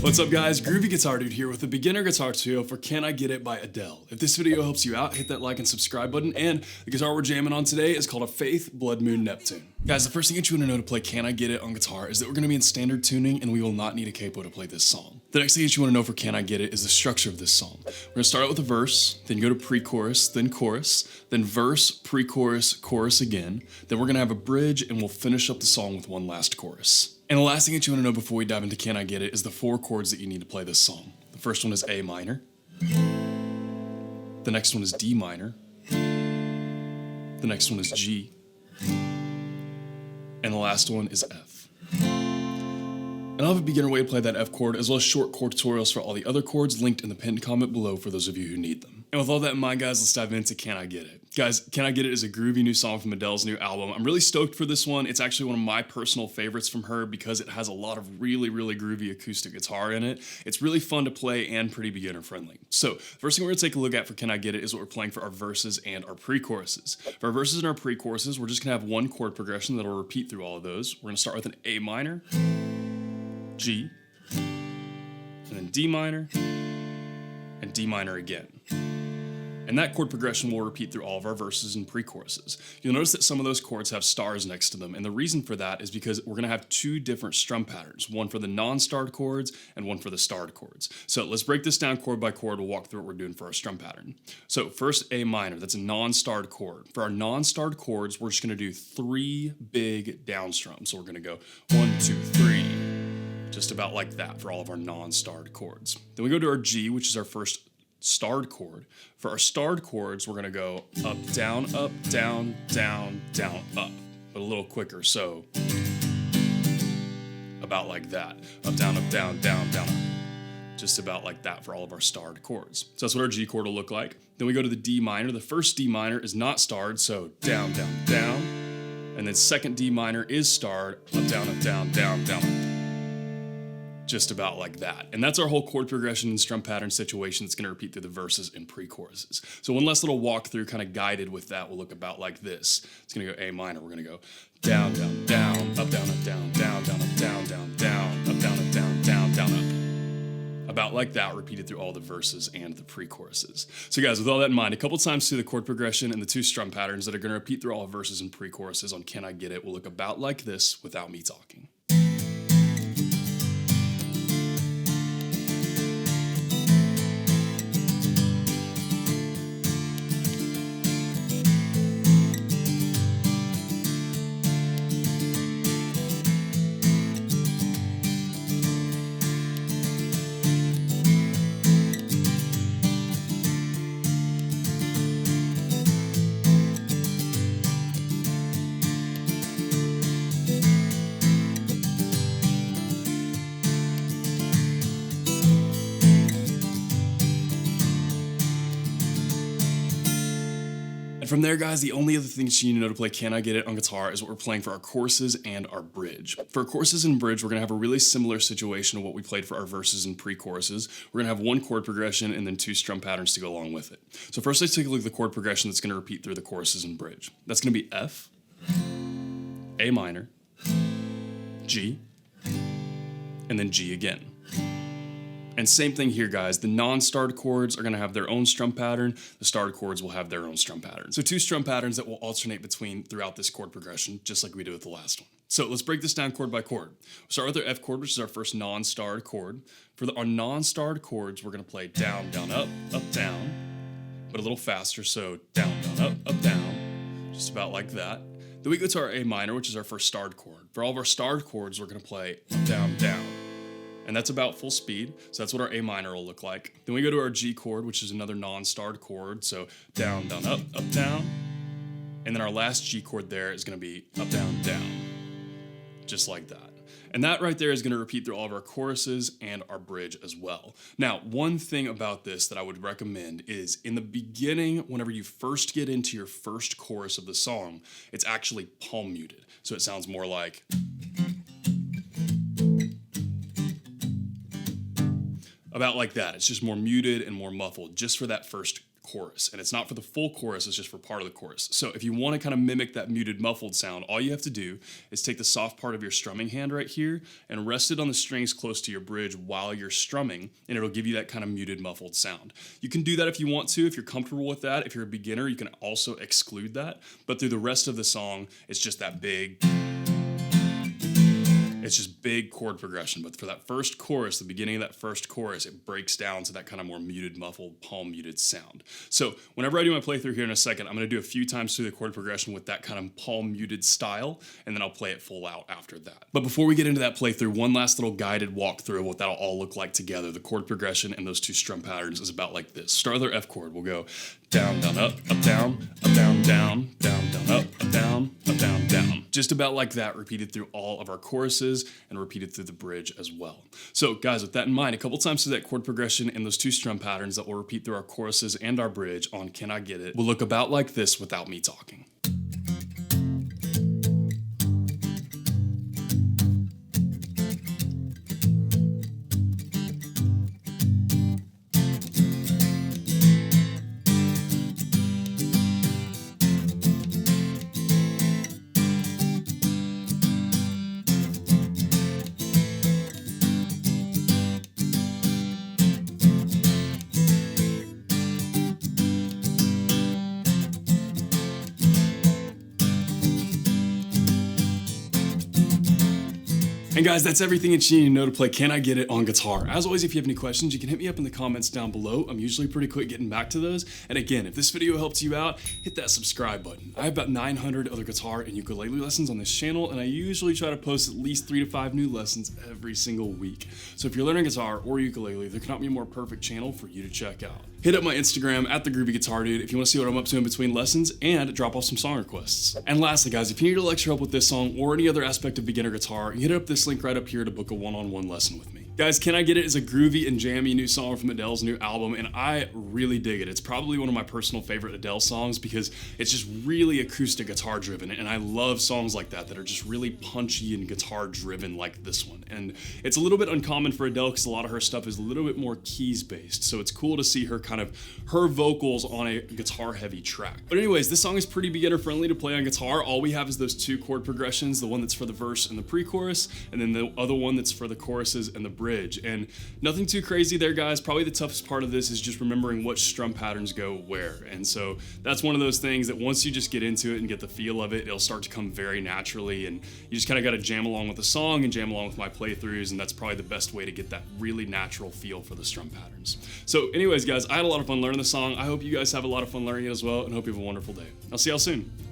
What's up guys, Groovy Guitar Dude here with a beginner guitar tutorial for Can I Get It by Adele. If this video helps you out, hit that like and subscribe button, and the guitar we're jamming on today is called a Faith, Blood Moon, Neptune. Guys, the first thing that you want to know to play Can I Get It on guitar is that we're going to be in standard tuning and we will not need a capo to play this song. The next thing that you want to know for Can I Get It is the structure of this song. We're going to start out with a verse, then go to pre-chorus, then chorus, then verse, pre-chorus, chorus again, then we're going to have a bridge and we'll finish up the song with one last chorus. And the last thing that you want to know before we dive into Can I Get It is the 4 chords that you need to play this song. The first one is A minor. The next one is D minor. The next one is G. And the last one is F. And I'll have a beginner way to play that F chord as well as short chord tutorials for all the other chords linked in the pinned comment below for those of you who need them. And with all that in mind guys, let's dive into Can I Get It. Guys, Can I Get It is a groovy new song from Adele's new album. I'm really stoked for this one. It's actually one of my personal favorites from her because it has a lot of really groovy acoustic guitar in it. It's really fun to play and pretty beginner friendly. So, the first thing we're gonna take a look at for Can I Get It is what we're playing for our verses and our pre-choruses. For our verses and our pre-choruses, we're just gonna have one chord progression that'll repeat through all of those. We're gonna start with an A minor, G, and then D minor, and D minor again. And that chord progression will repeat through all of our verses and pre-choruses. You'll notice that some of those chords have stars next to them, and the reason for that is because we're going to have 2 different strum patterns, one for the non-starred chords and one for the starred chords. So let's break this down chord by chord. We'll walk through what we're doing for our strum pattern. So first, A minor, that's a non-starred chord. For our non-starred chords, we're just going to do 3 big down strums. So we're going to go 1, 2, 3, just about like that for all of our non-starred chords. Then we go to our G, which is our first starred chord. For our starred chords, we're gonna go up, down, up, down, down, down, up, but a little quicker, so about like that. Up, down, down, down, up. Just about like that for all of our starred chords. So that's what our G chord will look like. Then we go to the D minor. The first D minor is not starred, so down, down, down. And then second D minor is starred, up, down, down, down, up. Just about like that. And that's our whole chord progression and strum pattern situation that's going to repeat through the verses and pre-choruses. So one last little walkthrough kind of guided with that will look about like this. It's going to go A minor. We're going to go down, down, down, up, down, down, down, down, up, down, down, down, up, down, down, down, down, up. About like that, repeated through all the verses and the pre-choruses. So guys, with all that in mind, a couple times through the chord progression and the 2 strum patterns that are going to repeat through all the verses and pre-choruses on Can I Get It will look about like this without me talking. And from there, guys, the only other things you need to know to play Can I Get It on guitar is what we're playing for our choruses and our bridge. For our choruses and bridge, we're going to have a really similar situation to what we played for our verses and pre-choruses. We're going to have 1 chord progression and then 2 strum patterns to go along with it. So first, let's take a look at the chord progression that's going to repeat through the choruses and bridge. That's going to be F, A minor, G, and then G again. And same thing here, guys. The non-starred chords are going to have their own strum pattern. The starred chords will have their own strum pattern. So 2 strum patterns that will alternate between throughout this chord progression, just like we did with the last one. So let's break this down chord by chord. We'll start with our F chord, which is our first non-starred chord. For our non-starred chords, we're going to play down, down, up, down, but a little faster. So down, down, up, down, just about like that. Then we go to our A minor, which is our first starred chord. For all of our starred chords, we're going to play up, down, down. And that's about full speed, so that's what our A minor will look like. Then we go to our G chord, which is another non-starred chord, so down, down, up, down. And then our last G chord there is going to be up, down, down, just like that. And that right there is going to repeat through all of our choruses and our bridge as well. Now, one thing about this that I would recommend is in the beginning, whenever you first get into your first chorus of the song, it's actually palm muted. So it sounds more like... about like that. It's just more muted and more muffled just for that first chorus, and it's not for the full chorus, it's just for part of the chorus. So if you want to kind of mimic that muted muffled sound, all you have to do is take the soft part of your strumming hand right here and rest it on the strings close to your bridge while you're strumming, and it'll give you that kind of muted muffled sound. You can do that if you want to, if you're comfortable with that. If you're a beginner, you can also exclude that, but through the rest of the song, it's just that big, it's just big chord progression. But for that first chorus, the beginning of that first chorus, it breaks down to that kind of more muted, muffled, palm muted sound. So whenever I do my playthrough here in a second, I'm going to do a few times through the chord progression with that kind of palm muted style, and then I'll play it full out after that. But before we get into that playthrough, one last little guided walkthrough of what that'll all look like together. The chord progression and those two strum patterns is about like this. Start with our F chord. We'll go down, down, up, down, down, down, down, down, up, down, down, down. Just about like that, repeated through all of our choruses and repeated through the bridge as well. So guys, with that in mind, a couple times through that chord progression and those two strum patterns that will repeat through our choruses and our bridge on Can I Get It will look about like this without me talking. And guys, that's everything that you need to know to play Can I Get It on guitar. As always, if you have any questions, you can hit me up in the comments down below. I'm usually pretty quick getting back to those. And again, if this video helped you out, hit that subscribe button. I have about 900 other guitar and ukulele lessons on this channel, and I usually try to post at least 3 to 5 new lessons every single week. So if you're learning guitar or ukulele, there cannot be a more perfect channel for you to check out. Hit up my Instagram at @thegroovyguitardude if you want to see what I'm up to in between lessons and drop off some song requests. And lastly, guys, if you need a lecture help with this song or any other aspect of beginner guitar, hit up this link right up here to book a one-on-one lesson with me. Guys, Can I Get It is a groovy and jammy new song from Adele's new album, and I really dig it. It's probably one of my personal favorite Adele songs because it's just really acoustic guitar driven, and I love songs like that are just really punchy and guitar driven like this one. And it's a little bit uncommon for Adele because a lot of her stuff is a little bit more keys based, so it's cool to see her her vocals on a guitar heavy track. But anyways, this song is pretty beginner friendly to play on guitar. All we have is those two chord progressions, the one that's for the verse and the pre-chorus, and then the other one that's for the choruses and the bridge. And nothing too crazy there, guys. Probably the toughest part of this is just remembering which strum patterns go where. And so that's one of those things that once you just get into it and get the feel of it, it'll start to come very naturally, and you just kind of got to jam along with the song and jam along with my playthroughs, and that's probably the best way to get that really natural feel for the strum patterns. So anyways, guys, I had a lot of fun learning the song. I hope you guys have a lot of fun learning it as well, and hope you have a wonderful day. I'll see y'all soon.